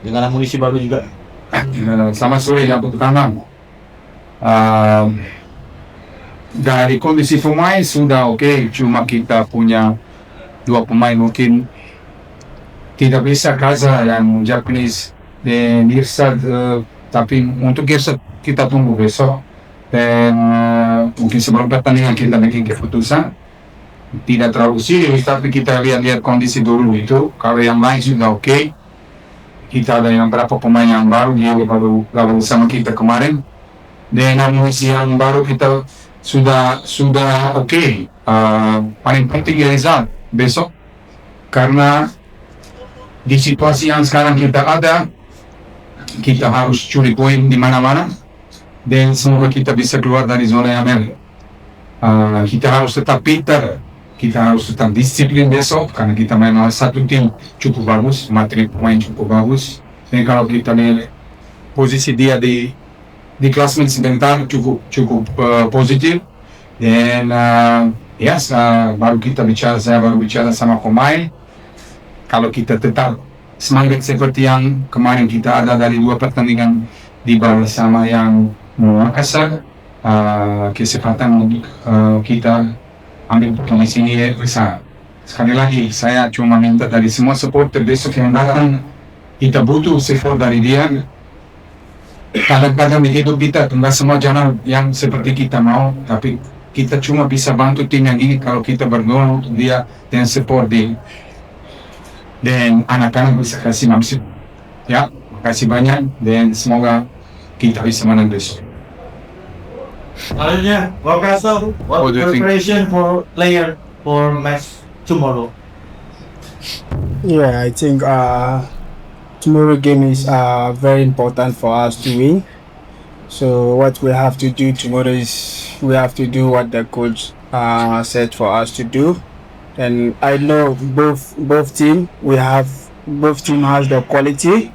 dengan amunisi baru juga. Selamat sore. Yang pertama, dari kondisi pemain sudah oke, cuma kita punya dua pemain mungkin tidak bisa Kaza yang Japanese dan Irsad, tapi untuk Irsad kita tunggu besok dan mungkin sebelum pertandingan kita bikin keputusan. Tidak terlalu serius, tapi kita lihat-lihat kondisi dulu itu. Kalau yang lain sudah oke, kita ada yang berapa pemain yang baru, dia baru gabung sama kita kemarin. Dan amunisi yang baru kita sudah oke. Paling penting result besok, karena di situasi yang sekarang kita ada, kita harus curi poin di mana-mana dan semoga kita bisa keluar dari zona yang merah. Kita harus tetap pintar, kita harus tetap disiplin besok karena kita main lawan satu tim cukup bagus, materi pemain cukup bagus. Dan kalau kita lihat posisi dia di klasemen sebentar cukup positif. Dan saya baru bicara sama pemain. Kalau kita tetap semangat seperti yang kemarin kita ada dari 2 pertandingan di bawah sama yang Makassar, kesempatan kita ambil kondisi ini besar. Sekali lagi, saya cuma minta dari semua supporter besok yang datang, kita butuh support dari dia. Kadang-kadang di hidup kita, enggak semua jalan yang seperti kita mau, tapi kita cuma bisa bantu tim yang ini kalau kita berdoa untuk dia dan support dia. Dan anak-anak bisa kasih maksud. Ya, makasih banyak dan semoga kita bisa menang besok. Selanjutnya, Profesor, what preparation for player for match tomorrow? Yeah, I think tomorrow game is very important for us to win. So what we have to do tomorrow is we have to do what the coach said for us to do. And I know both team has the quality,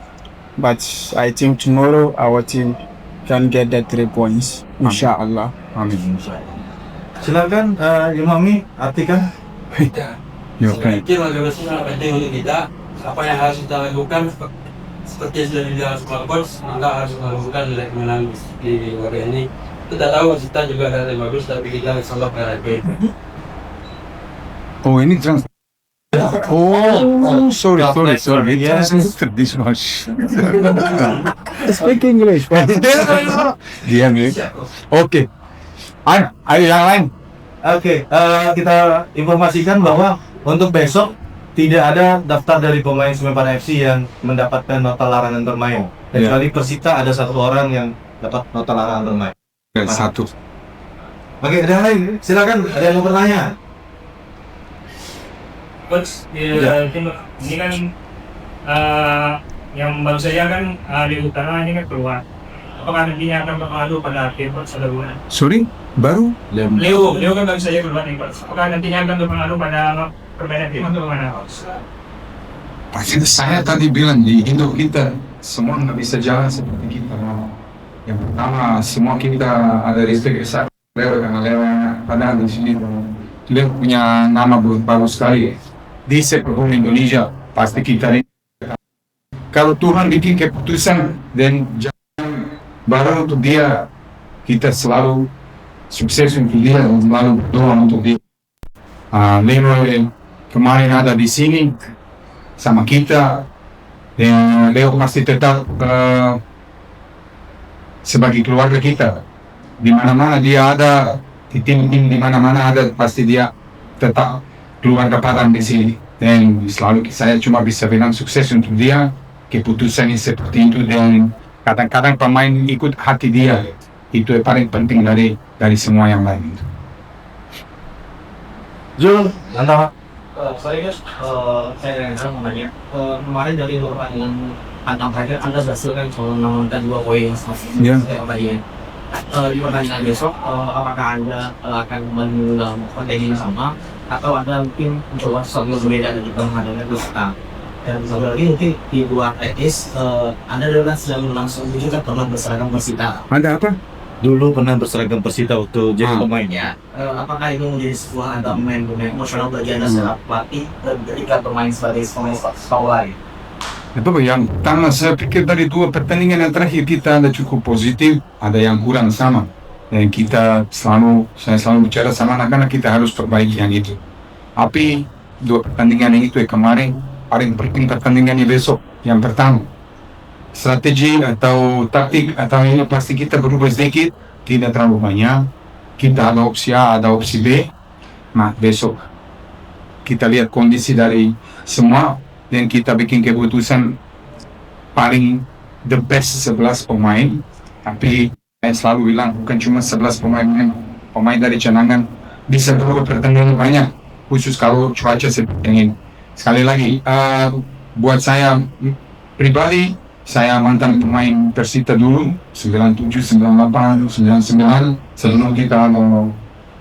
but I think tomorrow our team can get the 3 points, insyaAllah. Amin. Silakan, Imami, artikan. Ya, Saya pikir bagaimana penting untuk kita, apa yang harus kita lakukan seperti yang sudah dibilang sama coach, maka harus melakukan untuk menang di laga ini. Kita tahu kita juga ada yang bagus, tapi kita insya Allah Oh, ini trans. Oh, sorry. Translated this much. Speak English. Diam ya. Oke. Ayo yang lain. Oke, kita informasikan bahwa untuk besok tidak ada daftar dari pemain Semen FC yang mendapatkan nota larangan bermain. Kecuali Persita ada 1 orang yang dapat nota larangan bermain. 1. Oke, ada yang lain? Silakan, ada yang mau bertanya? Coach, ini kan yang baru saja kan di utara ini kan keluar. Apakah nantinya akan berpengaruh pada tim pada bulan? Sorry, baru? Leo kan baru saja keluar nih, Coach. Apakah nantinya akan berpengaruh pada permainan tim atau bagaimana, Coach? Saya tadi bilang di Indo kita semua nggak bisa jalan seperti kita. Yang pertama, semua kita ada respect besar Leo karena Leo padahal di sini Leo punya nama bagus sekali di sepak bola Indonesia. Pasti kita ini kalau Tuhan bikin keputusan dan jangan baru untuk dia, kita selalu sukses untuk dia dan selalu berdoa untuk dia. Leo kemarin ada di sini sama kita dan Leo pasti tetap sebagai keluarga kita. Di mana-mana dia ada, di tim-tim di mana-mana ada, pasti dia tetap keluarga Padang di sini. Dan selalu saya cuma bisa bilang sukses untuk dia, keputusannya seperti itu, dan kadang-kadang pemain ikut hati dia. Itu yang paling penting dari semua yang lain. Jul, Anda Sorry guys, saya mau nanya. Kemarin dari pertandingan Padang Tiger, Anda berhasil kan menangkan 2 poin Iya. Di pertandingan besok, apakah Anda akan mengulang strategi yang sama atau Anda mungkin mencoba sesuatu yang berbeda dari pertandingan Persita? Dan satu lagi mungkin di luar teknis, Anda dulu kan sedang langsung juga pernah berseragam Persita. Ada apa? dulu pernah berseragam Persita waktu jadi pemain. Ya, apakah itu menjadi sebuah pemain emosional bagi Anda secara pelatih dan ketika bermain sebagai pemain sepak bola? Itu yang pertama, saya pikir dari dua pertandingan yang terakhir kita ada cukup positif, ada yang kurang sama. Dan saya selalu bicara sama anak-anak, kita harus perbaiki yang itu. Tapi dua pertandingan yang itu kemarin, paling penting pertandingan yang besok. Yang pertama, strategi atau taktik atau ini pasti kita berubah sedikit, tidak terlalu banyak. Kita ada opsi A, ada opsi B. Nah, besok kita lihat kondisi dari semua dan kita bikin keputusan paling the best 11 pemain. Tapi saya selalu bilang bukan cuma 11 pemain dari cadangan bisa berubah pertandingan banyak, khusus kalau cuaca seperti ini. Sekali lagi, buat saya pribadi, saya mantan pemain Persita dulu 97, 98, 99 sebelum kita mau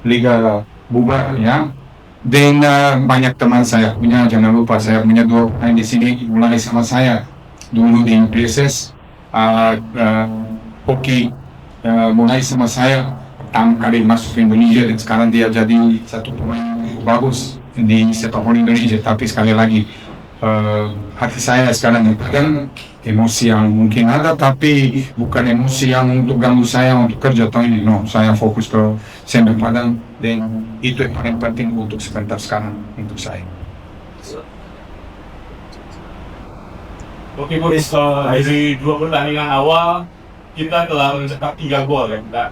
liga bubar ya. Dan banyak teman saya punya, jangan lupa saya punya dua pemain di sini mulai sama saya dulu di PSS, hoki mulai sama saya pertama kali masuk ke Indonesia dan sekarang dia jadi satu pemain bagus di sepak bola Indonesia. Tapi sekali lagi hati saya sekarang kan emosi yang mungkin ada, tapi bukan emosi yang untuk ganggu saya untuk kerja atau ini. No, saya fokus ke sepak padang dan itu yang paling penting untuk sebentar sekarang untuk saya. Oke Boris, dari dua pertandingan awal kita telah mencetak 3 gol ya kita.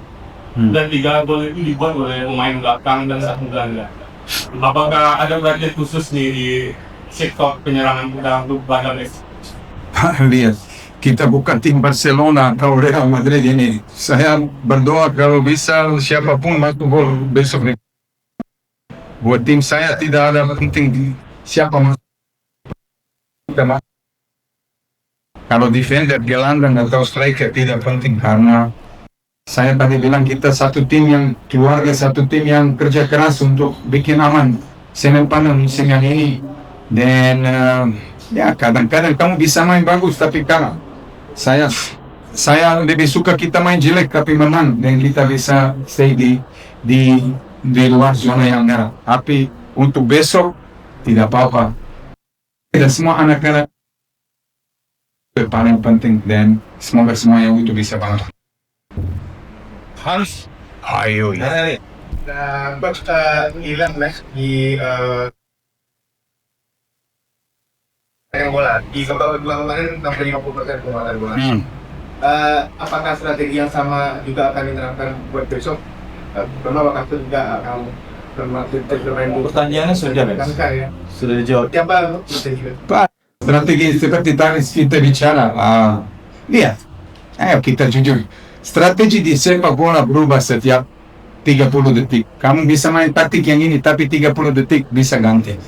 Dan 3 gol itu dibuat oleh pemain belakang dan satu gelandang. Apakah ada perhatian khusus nih di sektor penyerangan kita untuk Bangladesh? Lihat, kita bukan tim Barcelona atau Real Madrid ini. Saya berdoa kalau bisa siapapun masuk gol besok nih. Buat tim saya tidak ada penting siapa masuk. Kalau defender, gelandang atau striker tidak penting, karena saya tadi bilang kita satu tim yang keluarga, satu tim yang kerja keras untuk bikin aman semen panen musim yang ini. Dan ya kadang-kadang kamu bisa main bagus tapi kalah. Saya lebih suka kita main jelek tapi menang dan kita bisa stay di luar zona yang merah. Tapi untuk besok tidak apa-apa. Tidak semua anak-anak paling penting dan semoga semua yang itu bisa bantu. Hans, Ayo ya. Coach Ilan di yang bola di babak kedua kemarin 50% penguasaan bola. Apakah strategi yang sama juga akan diterapkan buat besok? Karena waktu juga akan bermaksud bermain pertanyaannya sudah beres. ya. Sudah dijawab. Siapa strategi? Strategi seperti tadi kita bicara. Lihat, ayo kita jujur. Strategi di sepak bola berubah setiap 30 detik. Kamu bisa main taktik yang ini, tapi 30 detik bisa ganti.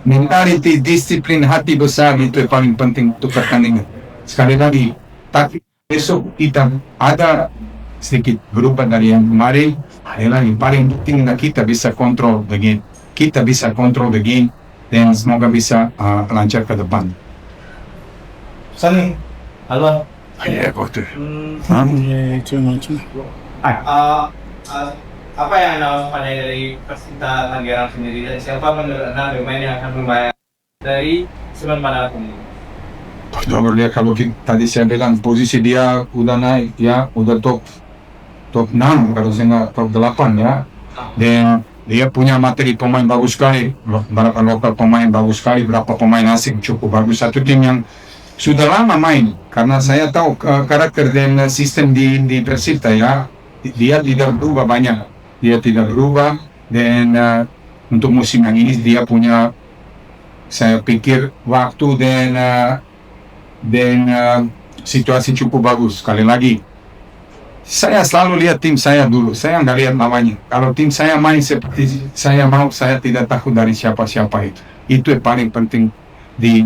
Mentality, disiplin, hati besar itu yang paling penting untuk pertandingan. Sekali lagi, taktik besok kita ada sedikit berubah dari yang kemarin. Yang paling penting kita bisa kontrol the game. Kita bisa kontrol the game dan semoga bisa lancar ke depan. Sani, halo. Ya, betul. Apa yang Anda pandai dari Persita Tangerang sendiri, dan siapa menurut Anda pemain yang akan membayar dari Semen Padang ini? Lihat kalau tadi saya bilang posisi dia udah naik ya, udah top 6 kalau saya nggak top 8 ya. Dan dia punya materi pemain bagus sekali, berapa lokal pemain bagus sekali, berapa pemain asing cukup bagus. Satu tim yang sudah lama main, karena saya tahu karakter dan sistem di Persita ya, dia tidak berubah banyak. Dia tidak berubah dan untuk musim yang ini dia punya, saya pikir waktu dan situasi cukup bagus. Sekali lagi, saya selalu lihat tim saya dulu, saya nggak lihat namanya. Kalau tim saya main seperti saya mau, saya tidak takut dari siapa-siapa itu. Itu yang paling penting di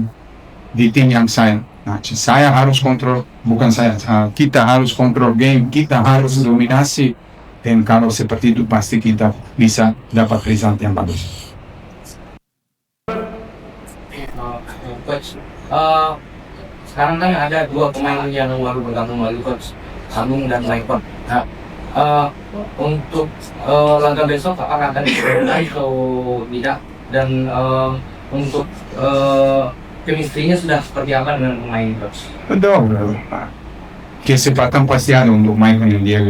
tim yang saya. Nah, saya harus kontrol, bukan saya, kita harus kontrol game, kita harus dominasi. Dan kalau seperti itu pasti kita bisa dapat result yang bagus. Coach, sekarang kan ada 2 pemain yang baru bergabung baru, Coach, Sambung dan Maikon. Nah, untuk laga besok apakah akan diperlukan atau tidak? Dan untuk chemistry-nya sudah seperti apa dengan pemain coach? Betul. Kesempatan pasti ada untuk main dengan dia,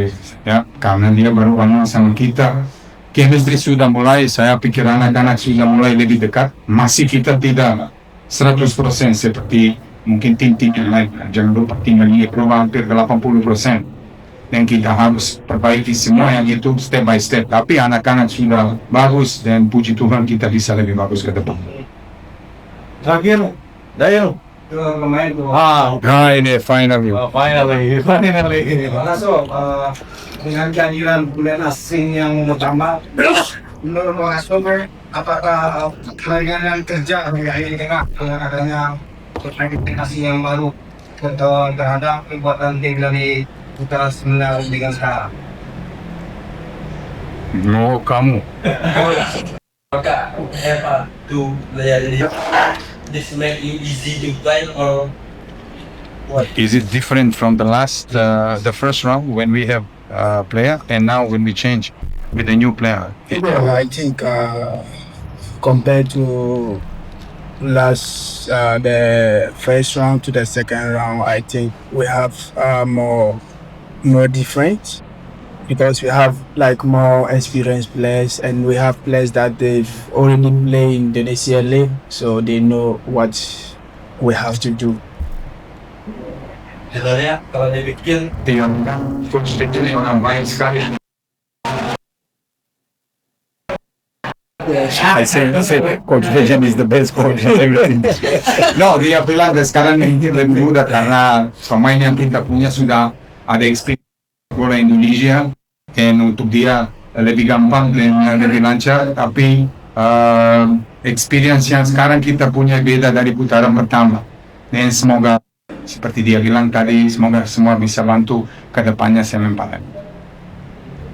ya, karena dia baru kenal sama kita. Chemistry sudah mulai, saya pikir anak-anak sudah mulai lebih dekat. Masih kita tidak 100% seperti mungkin tim-tim yang lain. Jangan lupa tim yang ini perlu hampir 80%. Dan kita harus perbaiki semua yang itu step by step. Tapi anak-anak sudah bagus dan puji Tuhan kita bisa lebih bagus ke depan. Terakhir, Dayel. Pemain tuh. Nah ini finally. Finally. Masuk dengan kehadiran bulan asing yang utama menurut Mas Sober, apakah kehadiran kerja ini tengah dengan adanya implementasi yang baru terhadap kekuatan tim dari Utara Sembilan dengan sekarang? No, kamu. Apakah Eva to player ini this make you easy to play or Is it different from the first round when we have player and now when we change with a new player? I think compared to the first round to the second round, I think we have more different because we have like more experienced players and we have players that they've already played in the Indonesia League, so they know what we have to do. sebenarnya kalau dipikir Coach Tejen orang baik sekali. I say Coach Tejen is the best coach and everything. No, dia bilang sekarang ini lebih mudah karena pemain yang kita punya sudah ada experience bola Indonesia, dan untuk dia lebih gampang dan lebih lancar. Tapi experience yang sekarang kita punya beda dari putaran pertama. Dan semoga seperti dia bilang tadi, semoga semua bisa bantu ke depannya sementara.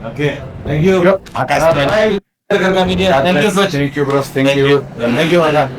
Oke, thank you. Makasih. Thank you, Coach. Thank you, bro. Thank you. Thank you, Ada.